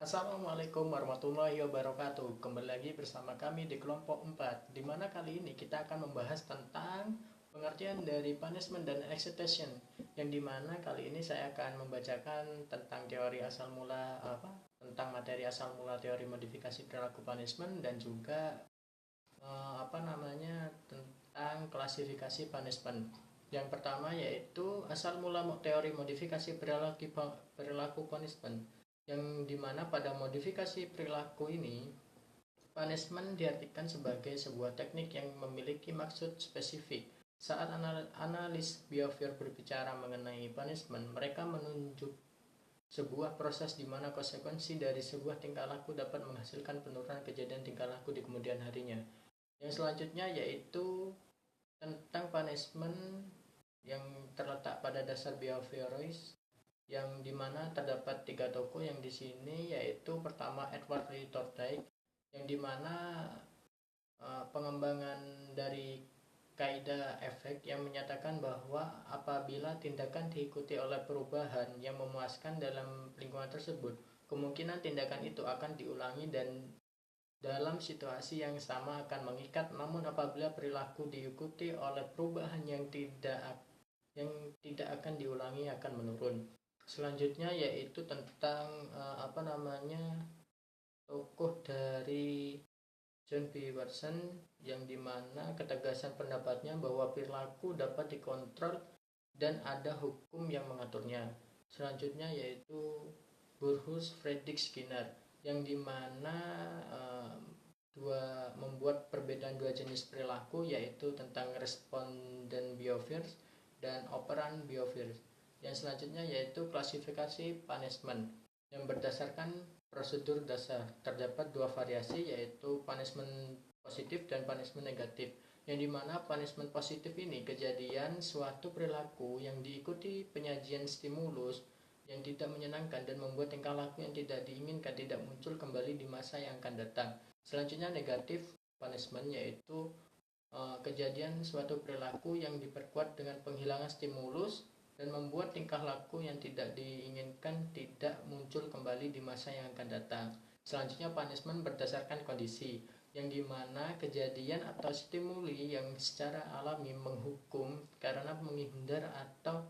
Assalamualaikum warahmatullahi wabarakatuh. Kembali lagi bersama kami di kelompok 4, di mana kali ini kita akan membahas tentang pengertian dari punishment dan excitation, yang dimana kali ini saya akan membacakan tentang teori asal mula tentang materi asal mula teori modifikasi perilaku punishment dan juga tentang klasifikasi punishment. Yang pertama yaitu asal mula teori modifikasi perilaku punishment, yang dimana pada modifikasi perilaku ini punishment diartikan sebagai sebuah teknik yang memiliki maksud spesifik. Saat analis behavior berbicara mengenai punishment, mereka menunjuk sebuah proses di mana konsekuensi dari sebuah tingkah laku dapat menghasilkan penurunan kejadian tingkah laku di kemudian harinya. Yang selanjutnya yaitu tentang punishment yang terletak pada dasar behavioris, yang dimana terdapat 3 tokoh yang di sini, yaitu pertama Edward Lee Thorndike, yang dimana pengembangan dari kaidah efek yang menyatakan bahwa apabila tindakan diikuti oleh perubahan yang memuaskan dalam lingkungan tersebut, kemungkinan tindakan itu akan diulangi dan dalam situasi yang sama akan mengikat. Namun apabila perilaku diikuti oleh perubahan yang tidak akan diulangi akan menurun. Selanjutnya yaitu tentang tokoh dari John B. Watson, yang dimana ketegasan pendapatnya bahwa perilaku dapat dikontrol dan ada hukum yang mengaturnya. Selanjutnya yaitu Burrhus Frederick Skinner, yang dimana membuat perbedaan dua jenis perilaku, yaitu tentang responden behavior dan operant behavior. Yang selanjutnya yaitu klasifikasi punishment yang berdasarkan prosedur dasar. Terdapat 2 variasi, yaitu punishment positif dan punishment negatif, yang dimana punishment positif ini kejadian suatu perilaku yang diikuti penyajian stimulus yang tidak menyenangkan dan membuat tingkah laku yang tidak diinginkan tidak muncul kembali di masa yang akan datang. Selanjutnya negatif punishment yaitu kejadian suatu perilaku yang diperkuat dengan penghilangan stimulus dan membuat tingkah laku yang tidak diinginkan tidak muncul kembali di masa yang akan datang. Selanjutnya punishment berdasarkan kondisi, yang dimana kejadian atau stimuli yang secara alami menghukum karena menghindar atau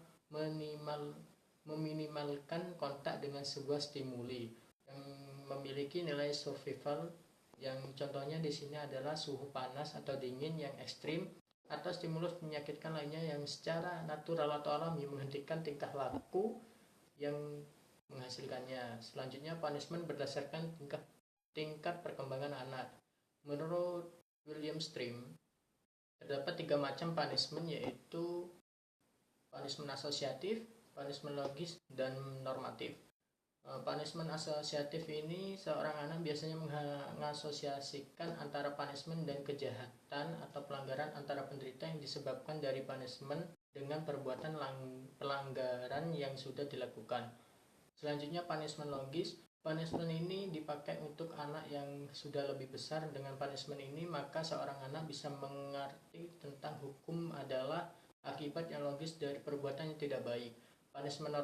meminimalkan kontak dengan sebuah stimuli yang memiliki nilai survival, yang contohnya di sini adalah suhu panas atau dingin yang ekstrim atau stimulus menyakitkan lainnya yang secara natural atau alami menghentikan tingkah laku yang menghasilkannya. Selanjutnya punishment berdasarkan tingkat perkembangan anak. Menurut William Stream, terdapat 3 macam punishment, yaitu punishment asosiatif, punishment logis, dan normatif. Punishment asosiatif ini seorang anak biasanya mengasosiasikan antara punishment dan kejahatan atau pelanggaran antara penderita yang disebabkan dari punishment dengan perbuatan pelanggaran yang sudah dilakukan. Selanjutnya punishment logis. Punishment ini dipakai untuk anak yang sudah lebih besar. Dengan punishment ini maka seorang anak bisa mengerti tentang hukum adalah akibat yang logis dari perbuatan yang tidak baik. Punishment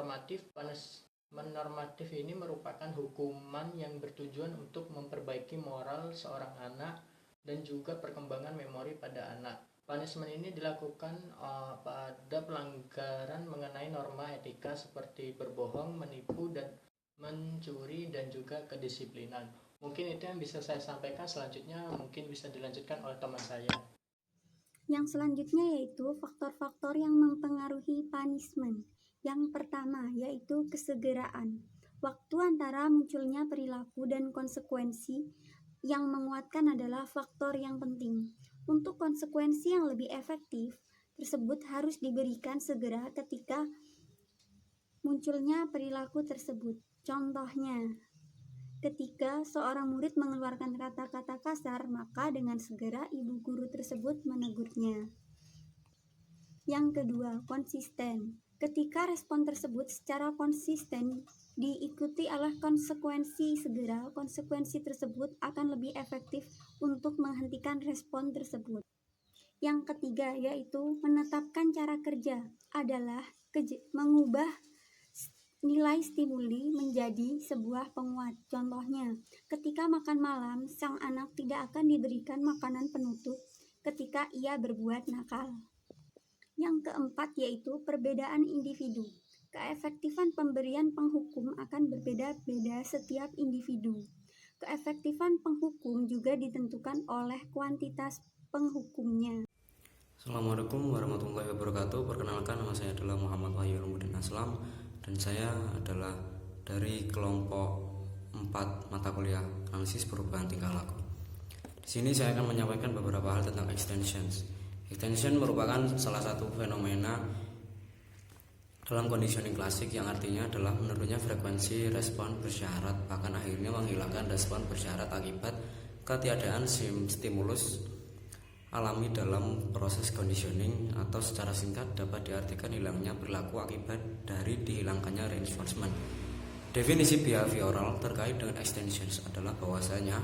normatif ini merupakan hukuman yang bertujuan untuk memperbaiki moral seorang anak dan juga perkembangan memori pada anak. Punishment ini dilakukan pada pelanggaran mengenai norma etika seperti berbohong, menipu, dan mencuri, dan juga kedisiplinan. Mungkin itu yang bisa saya sampaikan. Selanjutnya mungkin bisa dilanjutkan oleh teman saya. Yang selanjutnya yaitu faktor-faktor yang mempengaruhi punishment. Yang pertama yaitu kesegeraan. Waktu antara munculnya perilaku dan konsekuensi yang menguatkan adalah faktor yang penting. Untuk konsekuensi yang lebih efektif tersebut harus diberikan segera ketika munculnya perilaku tersebut. Contohnya, ketika seorang murid mengeluarkan kata-kata kasar, maka dengan segera ibu guru tersebut menegurnya. Yang kedua, konsisten. Ketika respon tersebut secara konsisten diikuti oleh konsekuensi segera, konsekuensi tersebut akan lebih efektif untuk menghentikan respon tersebut. Yang ketiga yaitu menetapkan cara kerja adalah mengubah nilai stimuli menjadi sebuah penguat. Contohnya, ketika makan malam, sang anak tidak akan diberikan makanan penutup ketika ia berbuat nakal. Yang keempat yaitu perbedaan individu. Keefektifan pemberian penghukum akan berbeda-beda setiap individu. Keefektifan penghukum juga ditentukan oleh kuantitas penghukumnya. Assalamualaikum warahmatullahi wabarakatuh. Perkenalkan, nama saya adalah Muhammad Wahyu Ulumuddin Aslam dan saya adalah dari kelompok 4 mata kuliah analisis perubahan tingkah laku. Di sini saya akan menyampaikan beberapa hal tentang extensions. Extension merupakan salah satu fenomena dalam conditioning klasik yang artinya adalah menurunnya frekuensi respon bersyarat, bahkan akhirnya menghilangkan respon bersyarat akibat ketiadaan stimulus alami dalam proses conditioning, atau secara singkat dapat diartikan hilangnya perilaku akibat dari dihilangkannya reinforcement. Definisi behavioral terkait dengan extensions adalah bahwasanya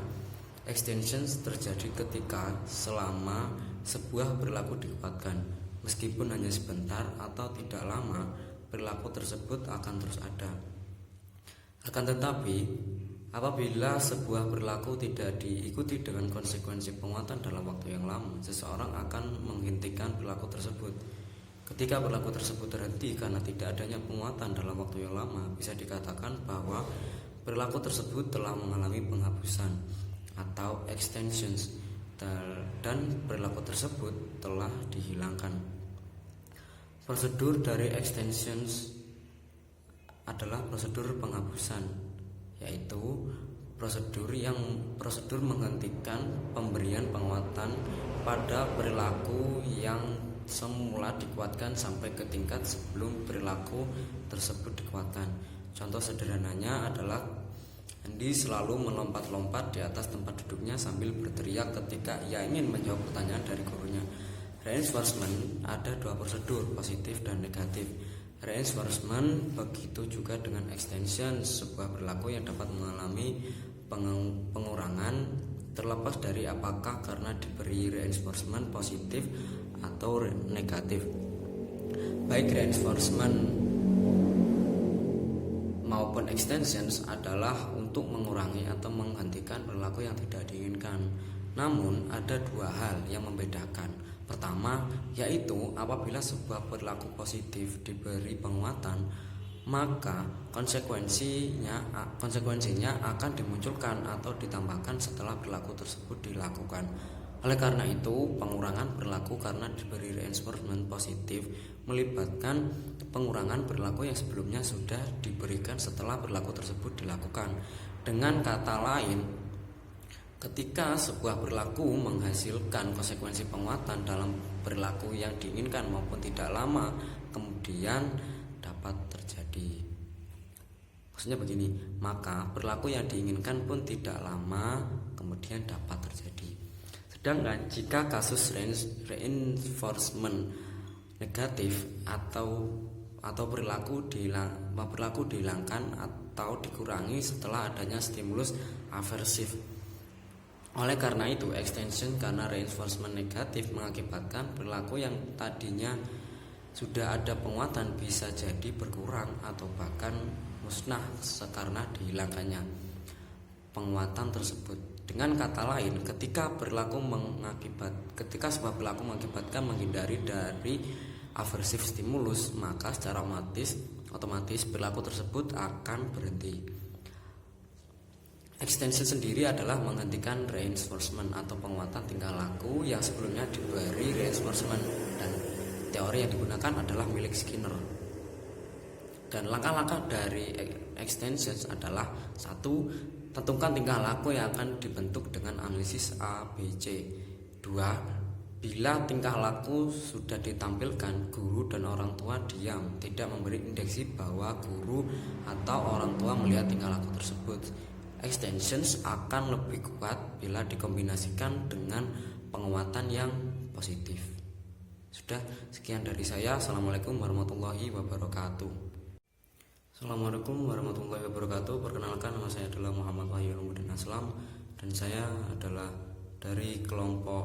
extensions terjadi ketika selama sebuah perilaku dikuatkan, meskipun hanya sebentar atau tidak lama, perilaku tersebut akan terus ada. Akan tetapi, apabila sebuah perilaku tidak diikuti dengan konsekuensi penguatan dalam waktu yang lama, seseorang akan menghentikan perilaku tersebut. Ketika perilaku tersebut terhenti karena tidak adanya penguatan dalam waktu yang lama, bisa dikatakan bahwa perilaku tersebut telah mengalami penghapusan atau extensions, dan perilaku tersebut telah dihilangkan. Prosedur dari extensions adalah prosedur penghapusan, yaitu prosedur menghentikan pemberian penguatan pada perilaku yang semula dikuatkan sampai ke tingkat sebelum perilaku tersebut dikuatkan. Contoh sederhananya adalah Andy selalu melompat-lompat di atas tempat duduknya sambil berteriak ketika ia ingin menjawab pertanyaan dari gurunya. Reinforcement ada dua prosedur, positif dan negatif. Reinforcement begitu juga dengan extension, sebuah perilaku yang dapat mengalami pengurangan terlepas dari apakah karena diberi reinforcement positif atau negatif. Baik reinforcement maupun extensions adalah untuk mengurangi atau menghentikan perilaku yang tidak diinginkan. Namun ada dua hal yang membedakan. Pertama, yaitu apabila sebuah perilaku positif diberi penguatan, maka konsekuensinya akan dimunculkan atau ditambahkan setelah perilaku tersebut dilakukan. Oleh karena itu, pengurangan perilaku karena diberi reinforcement positif melibatkan pengurangan perilaku yang sebelumnya sudah diberikan setelah perilaku tersebut dilakukan. Dengan kata lain, ketika sebuah perilaku menghasilkan konsekuensi penguatan dalam perilaku yang diinginkan maupun tidak lama kemudian dapat terjadi. Maksudnya begini, maka perilaku yang diinginkan pun tidak lama kemudian dapat terjadi. Sedangkan jika kasus reinforcement negatif atau perilaku dihilangkan atau dikurangi setelah adanya stimulus aversif. Oleh karena itu, extension karena reinforcement negatif mengakibatkan perilaku yang tadinya sudah ada penguatan bisa jadi berkurang atau bahkan musnah karena dihilangkannya penguatan tersebut. Dengan kata lain, ketika sebuah perilaku mengakibatkan menghindari dari aversif stimulus, maka secara otomatis perilaku tersebut akan berhenti. Extension sendiri adalah menghentikan reinforcement atau penguatan tingkah laku yang sebelumnya diberi reinforcement, dan teori yang digunakan adalah milik Skinner. Dan langkah-langkah dari extensions adalah: 1. Tentukan tingkah laku yang akan dibentuk dengan analisis A, B, C. 2. Bila tingkah laku sudah ditampilkan, guru dan orang tua diam, tidak memberi indeksi bahwa guru atau orang tua melihat tingkah laku tersebut. Extensions akan lebih kuat bila dikombinasikan dengan penguatan yang positif. Sudah, sekian dari saya. Assalamualaikum warahmatullahi wabarakatuh. Assalamualaikum warahmatullahi wabarakatuh. Perkenalkan, nama saya adalah Muhammad Wahyu Ulumuddin Aslam dan saya adalah dari kelompok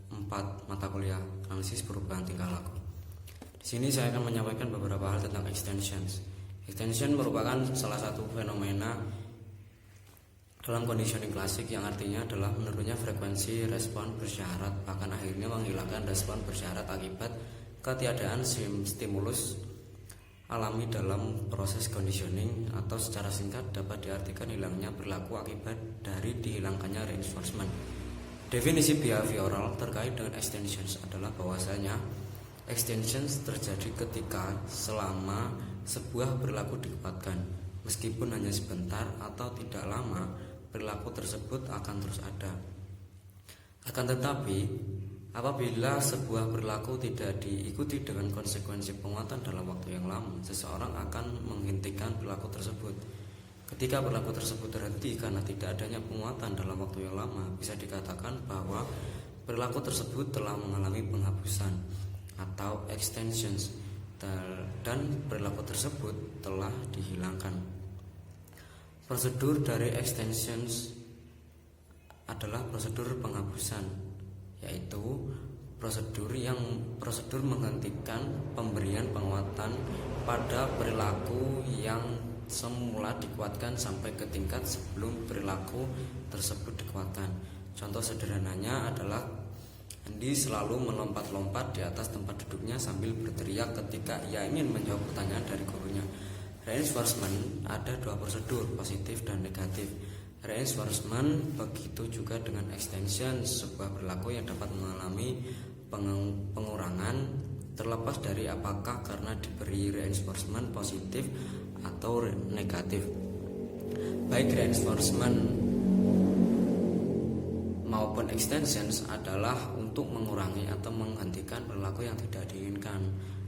4 mata kuliah analisis perubahan tingkah laku. Di sini saya akan menyampaikan beberapa hal tentang extensions. Extension merupakan salah satu fenomena dalam conditioning klasik yang artinya adalah menurunnya frekuensi respon bersyarat, bahkan akhirnya menghilangkan respon bersyarat akibat ketiadaan stimulus alami dalam proses conditioning, atau secara singkat dapat diartikan hilangnya perilaku akibat dari dihilangkannya reinforcement. Definisi behavioral terkait dengan extensions adalah bahwasanya extensions terjadi ketika selama sebuah perilaku dikuatkan, meskipun hanya sebentar atau tidak lama, perilaku tersebut akan terus ada. Akan tetapi, apabila sebuah perilaku tidak diikuti dengan konsekuensi penguatan dalam waktu yang lama, seseorang akan menghentikan perilaku tersebut. Ketika perilaku tersebut terhenti karena tidak adanya penguatan dalam waktu yang lama, bisa dikatakan bahwa perilaku tersebut telah mengalami penghapusan atau extensions, dan perilaku tersebut telah dihilangkan. Prosedur dari extensions adalah prosedur penghapusan, yaitu prosedur menggantikan pemberian penguatan pada perilaku yang semula dikuatkan sampai ke tingkat sebelum perilaku tersebut dikuatkan. Contoh sederhananya adalah Andy selalu melompat-lompat di atas tempat duduknya sambil berteriak ketika ia ingin menjawab pertanyaan dari gurunya. Reinforcement ada dua prosedur, positif dan negatif. Reinforcement begitu juga dengan extension, sebuah perilaku yang dapat mengalami pengurangan terlepas dari apakah karena diberi reinforcement positif atau negatif. Baik reinforcement maupun extensions adalah untuk mengurangi atau menghentikan perilaku yang tidak diinginkan.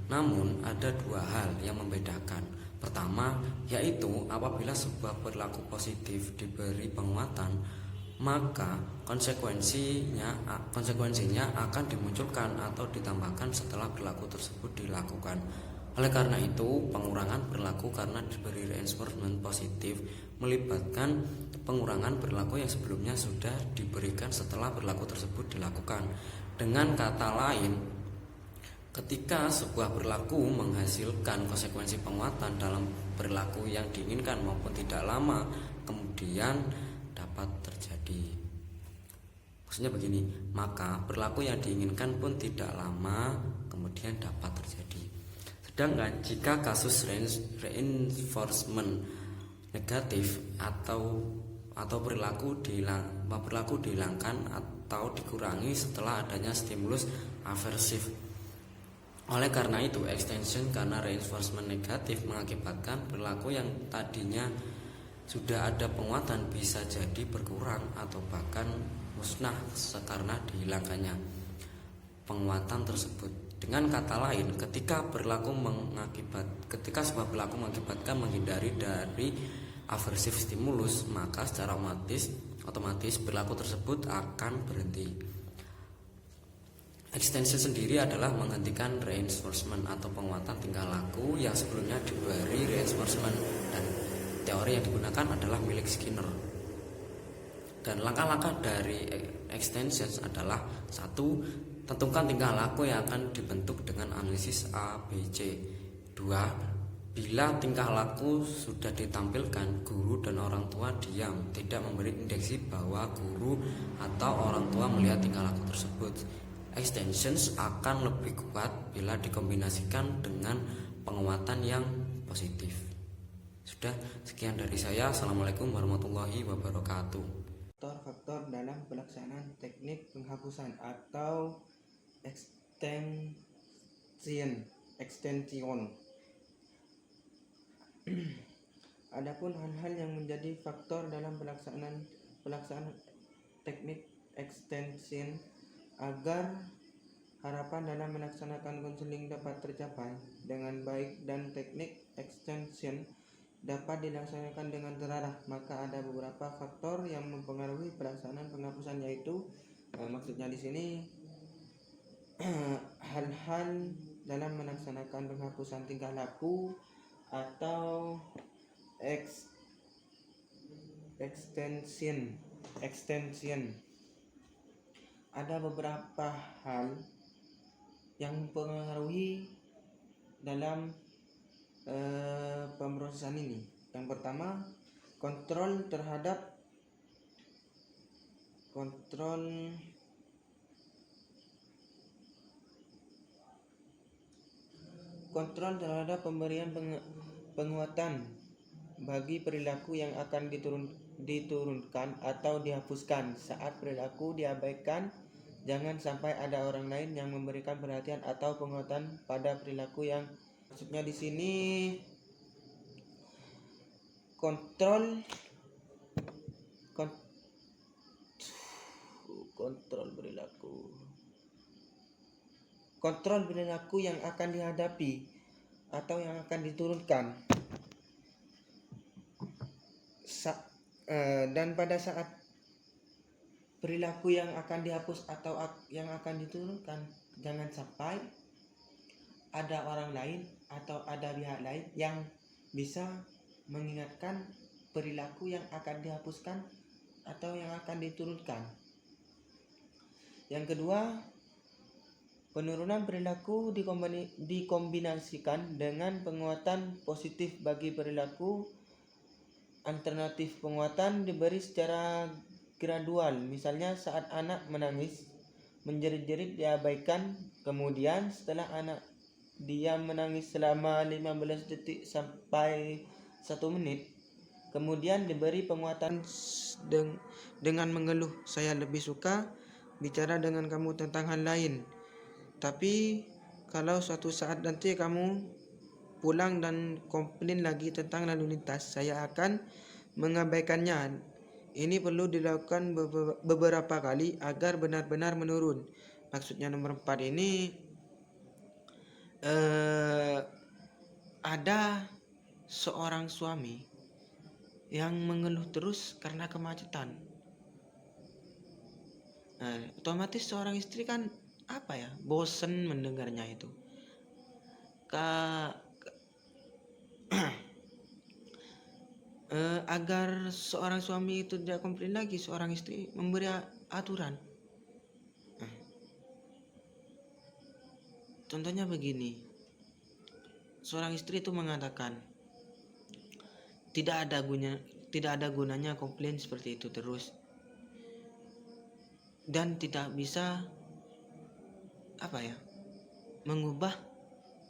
Namun ada dua hal yang membedakan. Pertama, yaitu apabila sebuah perilaku positif diberi penguatan, maka konsekuensinya akan dimunculkan atau ditambahkan setelah perilaku tersebut dilakukan. Oleh karena itu, pengurangan perilaku karena diberi reinforcement positif melibatkan pengurangan perilaku yang sebelumnya sudah diberikan setelah perilaku tersebut dilakukan. Dengan kata lain, ketika sebuah perilaku menghasilkan konsekuensi penguatan dalam perilaku yang diinginkan maupun tidak lama kemudian dapat terjadi. Maksudnya begini, maka perilaku yang diinginkan pun tidak lama kemudian dapat terjadi. Sedangkan jika kasus reinforcement negatif atau perilaku dihilangkan atau dikurangi setelah adanya stimulus aversif. Oleh karena itu, extension karena reinforcement negatif mengakibatkan perilaku yang tadinya sudah ada penguatan bisa jadi berkurang atau bahkan musnah karena dihilangkannya penguatan tersebut. Dengan kata lain, ketika sebuah perilaku mengakibatkan menghindari dari aversif stimulus, maka secara otomatis perilaku tersebut akan berhenti. Extension sendiri adalah menghentikan reinforcement atau penguatan tingkah laku yang sebelumnya diberi reinforcement, dan teori yang digunakan adalah milik Skinner. Dan langkah-langkah dari extensions adalah: 1. Tentukan tingkah laku yang akan dibentuk dengan analisis A, B, C. 2. Bila tingkah laku sudah ditampilkan, guru dan orang tua diam, tidak memberi indikasi bahwa guru atau orang tua melihat tingkah laku tersebut. Extensions akan lebih kuat bila dikombinasikan dengan penguatan yang positif. Sudah, sekian dari saya. Assalamualaikum warahmatullahi wabarakatuh. Faktor-faktor dalam pelaksanaan teknik penghapusan atau extension. Adapun hal-hal yang menjadi faktor dalam pelaksanaan teknik extension agar harapan dalam melaksanakan konseling dapat tercapai dengan baik dan teknik extension dapat dilaksanakan dengan terarah, maka ada beberapa faktor yang mempengaruhi pelaksanaan penghapusan, yaitu maksudnya di sini hal-hal dalam melaksanakan penghapusan tingkah laku atau extension. Ada beberapa hal yang mempengaruhi dalam pemrosesan ini. Yang pertama, kontrol terhadap pemberian penguatan bagi perilaku yang akan diturunkan atau dihapuskan. Saat perilaku diabaikan, jangan sampai ada orang lain yang memberikan perhatian atau penguatan pada perilaku yang maksudnya di sini kontrol perilaku yang akan dihadapi atau yang akan diturunkan. Dan pada saat perilaku yang akan dihapus atau yang akan diturunkan, jangan sampai ada orang lain atau ada pihak lain yang bisa mengingatkan perilaku yang akan dihapuskan atau yang akan diturunkan. Yang kedua, penurunan perilaku dikombinasikan dengan penguatan positif bagi perilaku. Alternatif penguatan diberi secara gradual. Misalnya saat anak menangis, menjerit-jerit diabaikan, kemudian setelah anak diam menangis selama 15 detik sampai 1 menit, kemudian diberi penguatan dengan mengeluh, saya lebih suka bicara dengan kamu tentang hal lain. Tapi kalau suatu saat nanti kamu pulang dan komplain lagi tentang lalu lintas, saya akan mengabaikannya. Ini perlu dilakukan beberapa kali agar benar-benar menurun. Maksudnya nomor 4 ini ada seorang suami yang mengeluh terus karena kemacetan. Otomatis seorang istri kan bosan mendengarnya itu. Agar seorang suami itu tidak komplain lagi, seorang istri memberi aturan. Contohnya begini, seorang istri itu mengatakan tidak ada gunanya komplain seperti itu terus, dan tidak bisa mengubah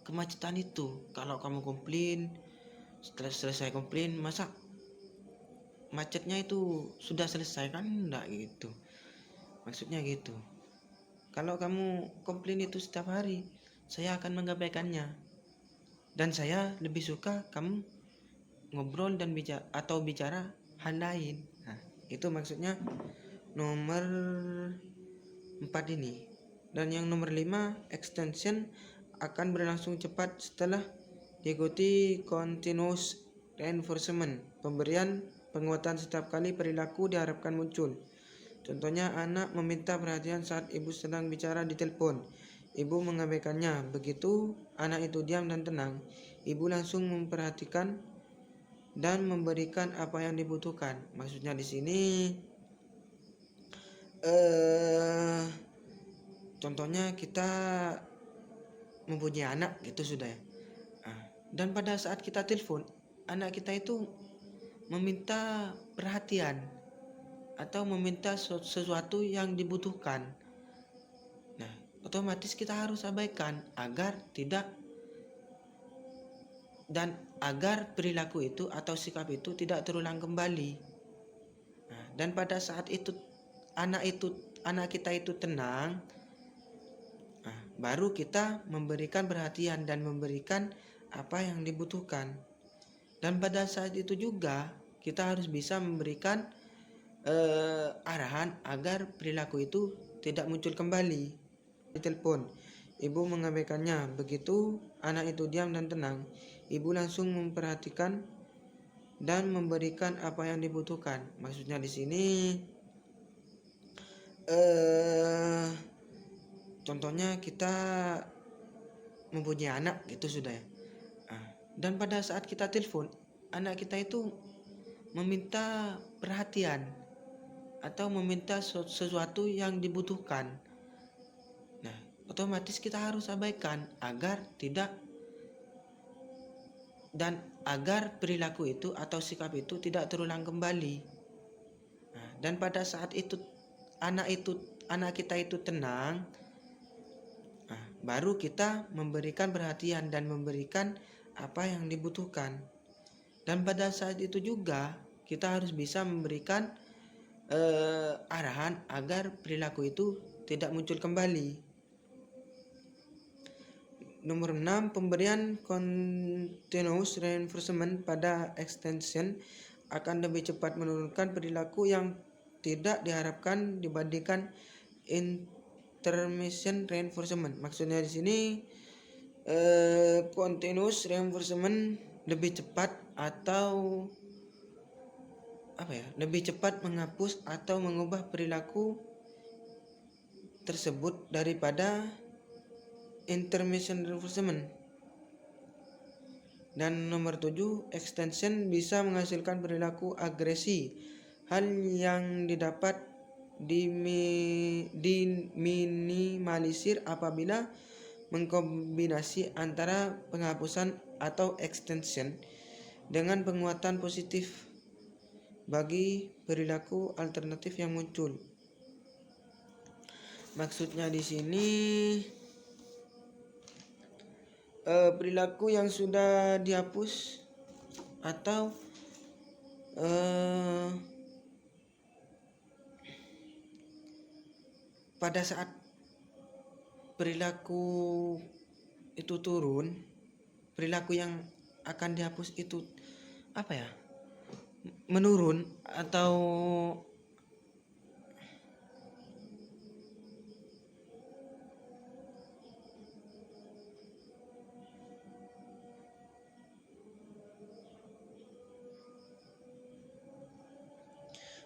kemacetan itu. Kalau kamu komplain, setelah selesai komplain, masa macetnya itu sudah selesai? Kan enggak gitu. Maksudnya gitu. Kalau kamu komplain itu setiap hari, saya akan mengabaikannya. Dan saya lebih suka kamu ngobrol dan bicara hal lain. Itu maksudnya nomor 4 ini. Dan yang nomor 5, extension akan berlangsung cepat setelah diikuti continuous reinforcement. Pemberian penguatan setiap kali perilaku diharapkan muncul. Contohnya, anak meminta perhatian saat ibu sedang bicara di telepon. Ibu mengabaikannya. Begitu anak itu diam dan tenang, ibu langsung memperhatikan dan memberikan apa yang dibutuhkan. Maksudnya di sini contohnya kita mempunyai anak gitu sudah ya. Dan pada saat kita telepon, anak kita itu meminta perhatian atau meminta sesuatu yang dibutuhkan. Otomatis kita harus abaikan agar perilaku itu atau sikap itu tidak terulang kembali. Dan pada saat itu anak kita itu tenang, baru kita memberikan perhatian dan memberikan apa yang dibutuhkan. Dan pada saat itu juga kita harus bisa memberikan arahan agar perilaku itu tidak muncul kembali. Di telepon, ibu mengabaikannya. Begitu anak itu diam dan tenang, ibu langsung memperhatikan dan memberikan apa yang dibutuhkan. Maksudnya di sini contohnya kita mempunyai anak gitu sudah ya. Dan pada saat kita telepon, anak kita itu meminta perhatian atau meminta sesuatu yang dibutuhkan. Otomatis kita harus abaikan agar dan agar perilaku itu atau sikap itu tidak terulang kembali. Nah, dan pada saat itu anak kita itu tenang, nah, baru kita memberikan perhatian dan memberikan apa yang dibutuhkan. Dan pada saat itu juga kita harus bisa memberikan arahan agar perilaku itu tidak muncul kembali. Nomor 6, pemberian continuous reinforcement pada extension akan lebih cepat menurunkan perilaku yang tidak diharapkan dibandingkan intermittent reinforcement. Maksudnya di sini continuous reinforcement lebih cepat atau lebih cepat menghapus atau mengubah perilaku tersebut daripada intermittent reinforcement. Dan nomor 7, extension bisa menghasilkan perilaku agresi, hal yang didapat diminimalisir apabila mengkombinasi antara penghapusan atau extension dengan penguatan positif bagi perilaku alternatif yang muncul. Maksudnya di sini perilaku yang sudah dihapus atau pada saat perilaku itu turun, perilaku yang akan dihapus itu menurun atau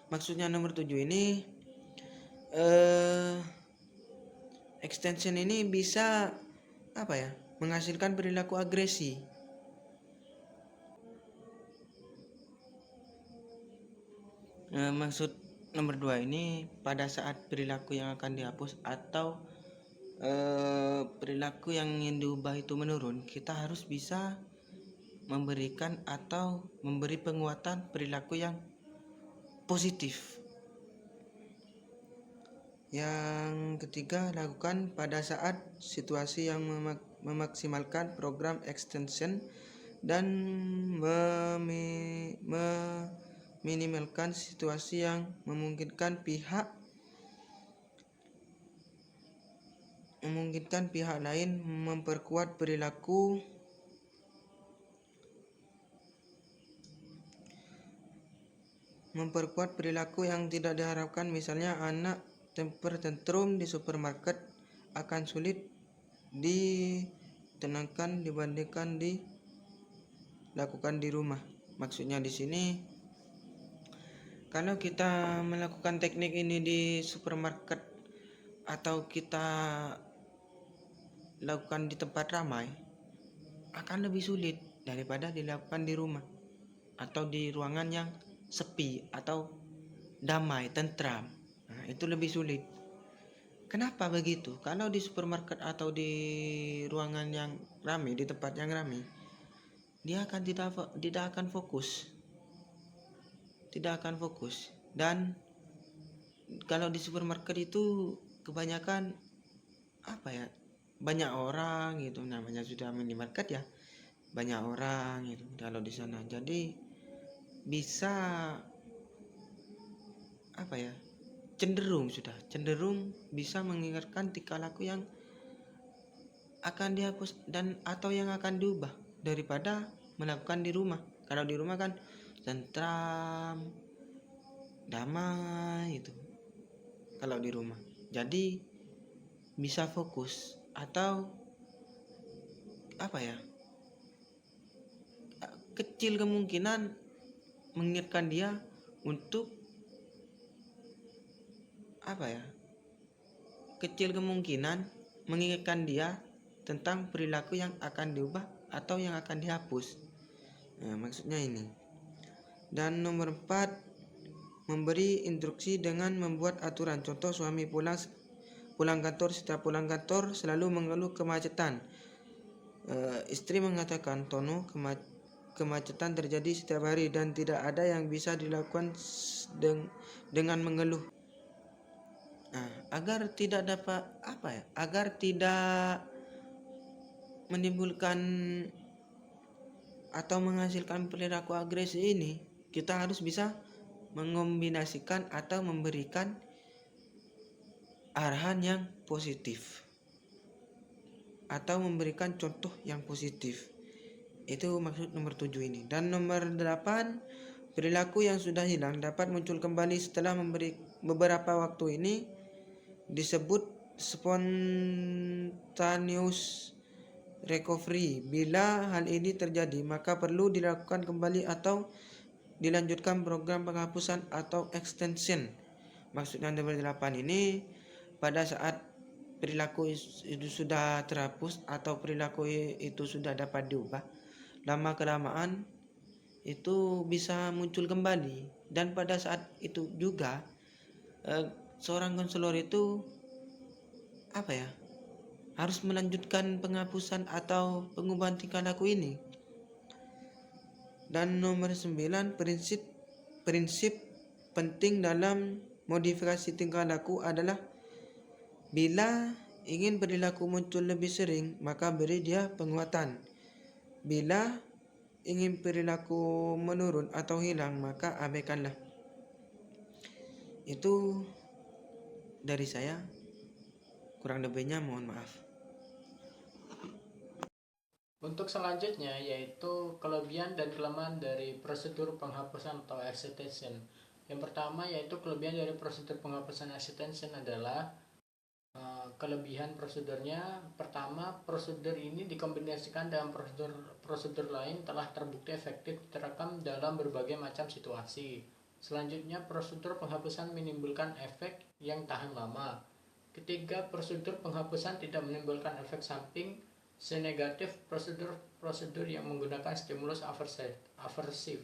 maksudnya nomor 7 ini extension ini bisa menghasilkan perilaku agresi. Maksud nomor 2 ini pada saat perilaku yang akan dihapus atau perilaku yang ingin diubah itu menurun, kita harus bisa memberikan atau memberi penguatan perilaku yang positif. Yang ketiga, lakukan pada saat situasi yang memaksimalkan program extension dan meminimalkan situasi yang memungkinkan pihak lain memperkuat perilaku yang tidak diharapkan. Misalnya anak tantrum di supermarket akan sulit ditenangkan dibandingkan dilakukan di rumah. Maksudnya di sini, kalau kita melakukan teknik ini di supermarket atau kita lakukan di tempat ramai, akan lebih sulit daripada dilakukan di rumah atau di ruangan yang sepi atau damai, tentram. Nah, itu lebih sulit. Kenapa begitu? Kalau di supermarket atau di ruangan yang ramai, di tempat yang ramai, dia akan tidak akan fokus. Dan kalau di supermarket itu kebanyakan banyak orang gitu, namanya sudah minimarket ya, banyak orang gitu kalau di sana. Jadi bisa cenderung bisa mengingatkan tingkah laku yang akan dihapus dan atau yang akan diubah daripada melakukan di rumah. Kalau di rumah kan tentram, damai itu. Kalau di rumah, jadi bisa fokus atau kecil kemungkinan mengingatkan dia untuk kecil kemungkinan mengingatkan dia tentang perilaku yang akan diubah atau yang akan dihapus. Nah, maksudnya ini. Dan nomor 4, memberi instruksi dengan membuat aturan. Contoh, suami pulang kantor, setiap pulang kantor selalu mengeluh kemacetan. Istri mengatakan, Tono, kemacetan terjadi setiap hari dan tidak ada yang bisa dilakukan dengan mengeluh. Agar tidak menimbulkan atau menghasilkan perilaku agresi ini, kita harus bisa mengombinasikan atau memberikan arahan yang positif atau memberikan contoh yang positif. Itu maksud nomor 7 ini. Dan nomor 8, perilaku yang sudah hilang dapat muncul kembali setelah beberapa waktu. Ini disebut spontaneous recovery. Bila hal ini terjadi, maka perlu dilakukan kembali atau dilanjutkan program penghapusan atau extension. Maksudnya nomor 8 ini, pada saat perilaku itu sudah terhapus atau perilaku itu sudah dapat diubah, lama kelamaan itu bisa muncul kembali. Dan pada saat itu juga seorang konselor itu harus melanjutkan penghapusan atau pengubahan tingkah laku ini. Dan nomor 9, prinsip penting dalam modifikasi tingkah laku adalah bila ingin perilaku muncul lebih sering, maka beri dia penguatan. Bila ingin perilaku menurun atau hilang, maka abaikanlah. Itu dari saya. Kurang lebihnya mohon maaf. Untuk selanjutnya yaitu kelebihan dan kelemahan dari prosedur penghapusan atau extension. Yang pertama yaitu kelebihan dari prosedur penghapusan extension adalah kelebihan prosedurnya. Pertama, prosedur ini dikombinasikan dengan prosedur lain telah terbukti efektif diterapkan dalam berbagai macam situasi. Selanjutnya, prosedur penghapusan menimbulkan efek yang tahan lama. Ketiga, prosedur penghapusan tidak menimbulkan efek samping senegatif prosedur yang menggunakan stimulus aversif.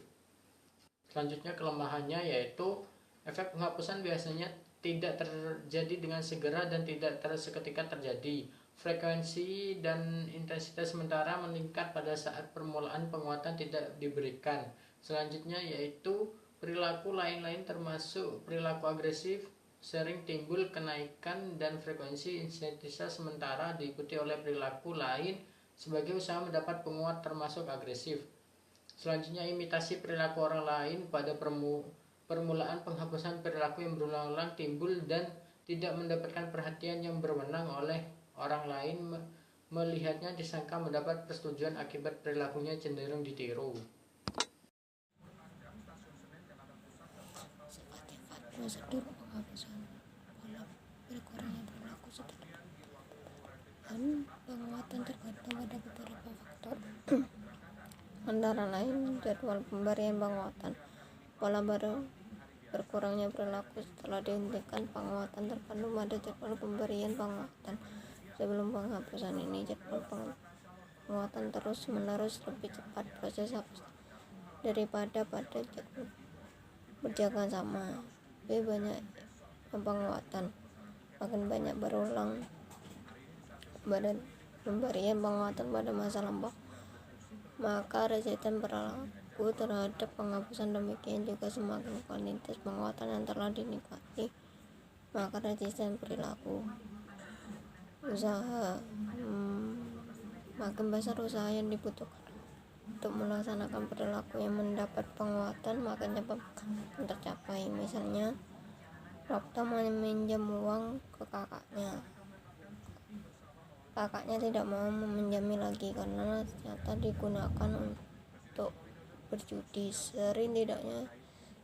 Selanjutnya, kelemahannya yaitu efek penghapusan biasanya tidak terjadi dengan segera dan tidak seketika terjadi. Frekuensi dan intensitas sementara meningkat pada saat permulaan penguatan tidak diberikan. Selanjutnya yaitu perilaku lain-lain termasuk perilaku agresif sering timbul kenaikan dan frekuensi intensitas sementara diikuti oleh perilaku lain sebagai usaha mendapat penguat termasuk agresif. Selanjutnya imitasi perilaku orang lain pada permulaan penghapusan perilaku yang berulang-ulang timbul dan tidak mendapatkan perhatian yang berwenang oleh orang lain, melihatnya disangka mendapat persetujuan akibat perilakunya cenderung ditiru. Sifat-sifat prosedur penghapusan pola berkurangnya perilaku setelah dan penguatan tergantung pada beberapa faktor antara lain jadwal pemberian penguatan. Pola baru berkurangnya perilaku setelah dihentikan penguatan terkandung pada jadwal pemberian penguatan. Sebelum penghapusan ini, jadwal penguatan terus-menerus lebih cepat proses hapus daripada pada jadwal berjaga sama. Lebih banyak penguatan, makin banyak berulang pada pemberian penguatan pada masa lampau, maka resisten perilaku terhadap penghapusan. Demikian juga semakin kuantitas penguatan yang telah dinikmati, maka resisten perilaku. Makin besar usaha yang dibutuhkan untuk melaksanakan perilaku yang mendapat penguatan, makin cepat tercapai. Misalnya, Prapta meminjam uang ke kakaknya. Kakaknya tidak mau meminjami lagi karena ternyata digunakan untuk berjudi. Sering tidaknya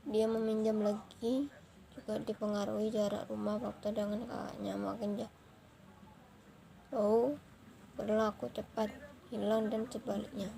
dia meminjam lagi juga dipengaruhi jarak rumah Prapta dengan kakaknya. Makin jauh perilaku cepat hilang dan sebaliknya.